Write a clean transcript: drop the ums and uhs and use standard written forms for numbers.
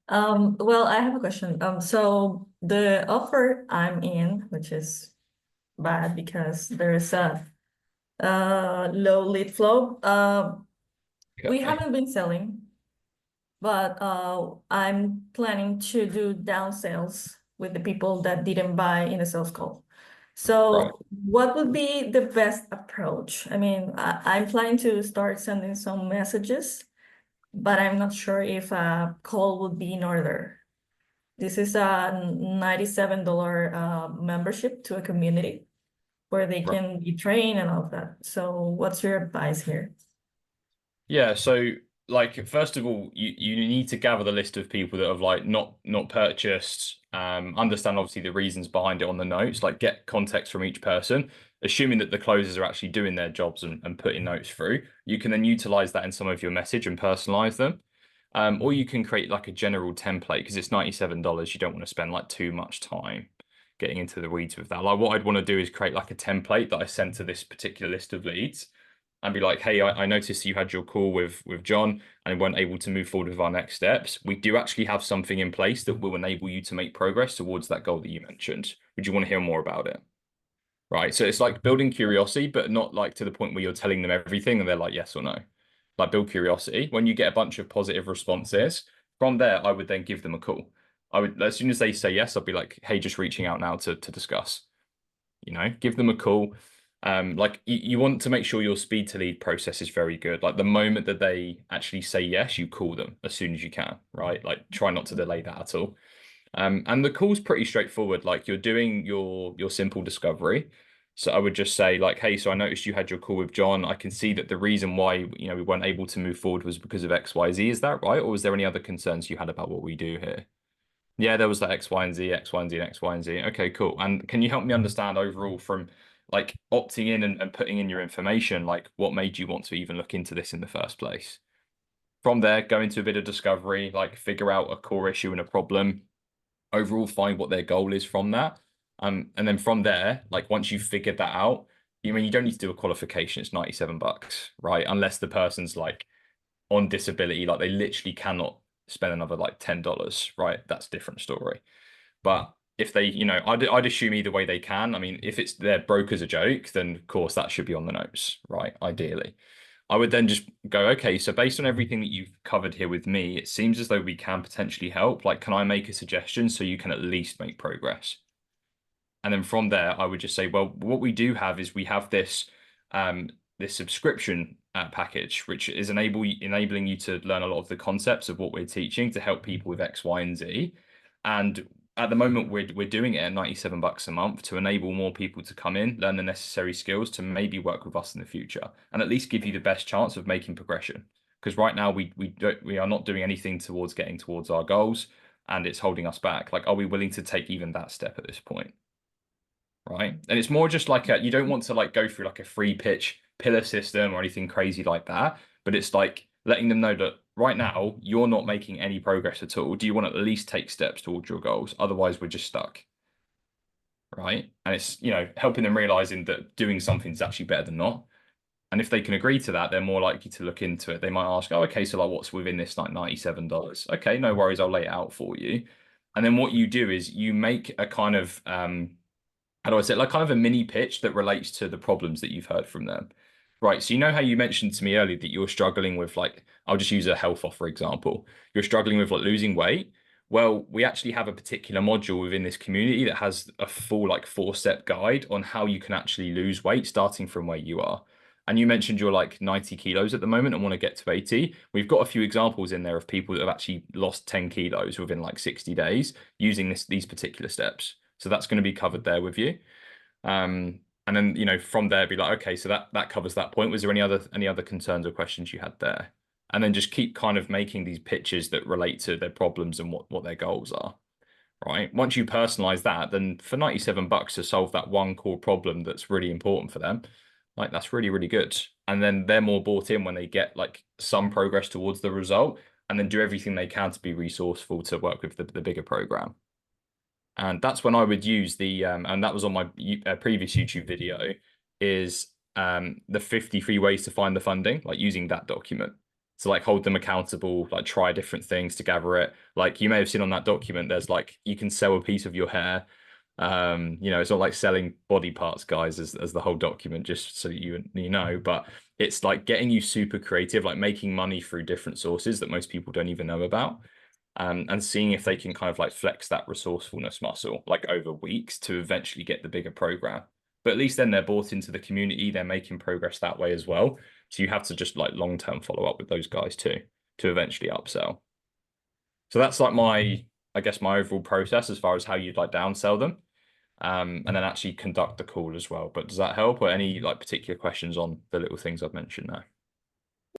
Well, I have a question. So the offer I'm in, which is bad because there's a low lead flow. We Okay. haven't been selling, but I'm planning to do down sales with the people that didn't buy in the sales call. Right. So what would be the best approach? I mean, I'm planning to start sending some messages, but I'm not sure if a call would be in order. This is a $97 membership to a community where they Right. can be trained and all of that. So what's your advice here? Yeah, so like first of all, you need to gather the list of people that have like not purchased, understand obviously the reasons behind it on the notes, like get context from each person, assuming that the closers are actually doing their jobs and putting notes through. You can then utilize that in some of your message and personalize them. Or you can create like a general template because it's $97. You don't want to spend like too much time getting into the weeds with that. Like what I'd want to do is create like a template that I send to this particular list of leads and be like, hey, I noticed you had your call with John and weren't able to move forward with our next steps. We do actually have something in place that will enable you to make progress towards that goal that you mentioned. Would you want to hear more about it? Right. So it's like building curiosity, but not like to the point where you're telling them everything and they're like yes or no. Like build curiosity. When you get a bunch of positive responses, from there, I would then give them a call. I would, as soon as they say yes, I'd be like, hey, just reaching out now to discuss. Give them a call. Like you want to make sure your speed to lead process is very good. Like the moment that they actually say yes, you call them as soon as you can, right? Like try not to delay that at all. And the call's pretty straightforward. Like you're doing your simple discovery. So I would just say like, hey, so I noticed you had your call with John. I can see that the reason why, we weren't able to move forward was because of X, Y, Z. Is that right? Or was there any other concerns you had about what we do here? Yeah, there was that X, Y, and Z, X, Y, and Z, and X, Y, and Z. Okay, cool. And can you help me understand overall from like opting in and putting in your information, like what made you want to even look into this in the first place? From there, go into a bit of discovery, like figure out a core issue and a problem, overall find what their goal is from that. And then from there, like once you've figured that out, you don't need to do a qualification, it's $97, right? Unless the person's like on disability, like they literally cannot spend another like $10, right? That's a different story. But if they, I'd assume either way they can. I mean, if it's their broker's a joke, then of course that should be on the notes, right? Ideally. I would then just go, okay, so based on everything that you've covered here with me, it seems as though we can potentially help. Like, can I make a suggestion so you can at least make progress? And then from there, I would just say, well, what we do have is we have this subscription package, which is enabling you to learn a lot of the concepts of what we're teaching to help people with X, Y, and Z. And at the moment, we're doing it at $97 a month to enable more people to come in, learn the necessary skills to maybe work with us in the future, and at least give you the best chance of making progression. Because right now we are not doing anything towards getting towards our goals, and it's holding us back. Like, are we willing to take even that step at this point? Right? And it's more just like you don't want to like go through like a free pitch pillar system or anything crazy like that, but it's like letting them know that right now you're not making any progress at all. Do you want to at least take steps towards your goals? Otherwise, we're just stuck, right? And it's, helping them realizing that doing something is actually better than not. And if they can agree to that, they're more likely to look into it. They might ask, oh, okay, so like what's within this like $97? Okay, no worries, I'll lay it out for you. And then what you do is you make a kind of how do I say it? Like kind of a mini pitch that relates to the problems that you've heard from them. Right. So you know how you mentioned to me earlier that you're struggling with like, I'll just use a health offer example. You're struggling with like losing weight. Well, we actually have a particular module within this community that has a full like 4-step guide on how you can actually lose weight starting from where you are. And you mentioned you're like 90 kilos at the moment and want to get to 80. We've got a few examples in there of people that have actually lost 10 kilos within like 60 days using these particular steps. So that's going to be covered there with you. And then, from there be like, okay, so that covers that point. Was there any other concerns or questions you had there? And then just keep kind of making these pitches that relate to their problems and what their goals are. Right. Once you personalize that, then for $97 to solve that one core problem that's really important for them, like that's really, really good. And then they're more bought in when they get like some progress towards the result and then do everything they can to be resourceful to work with the bigger program. And that's when I would use and that was on my previous YouTube video, is the 53 ways to find the funding, like using that document. to like hold them accountable, like try different things to gather it. Like you may have seen on that document, there's like you can sell a piece of your hair. It's not like selling body parts, guys, as the whole document, just so you know, but it's like getting you super creative, like making money through different sources that most people don't even know about. And seeing if they can kind of like flex that resourcefulness muscle like over weeks to eventually get the bigger program. But at least then they're bought into the community, they're making progress that way as well. So you have to just like long-term follow up with those guys too to eventually upsell. So that's like I guess my overall process as far as how you'd like downsell them. And then actually conduct the call as well. But does that help, or any like particular questions on the little things I've mentioned there?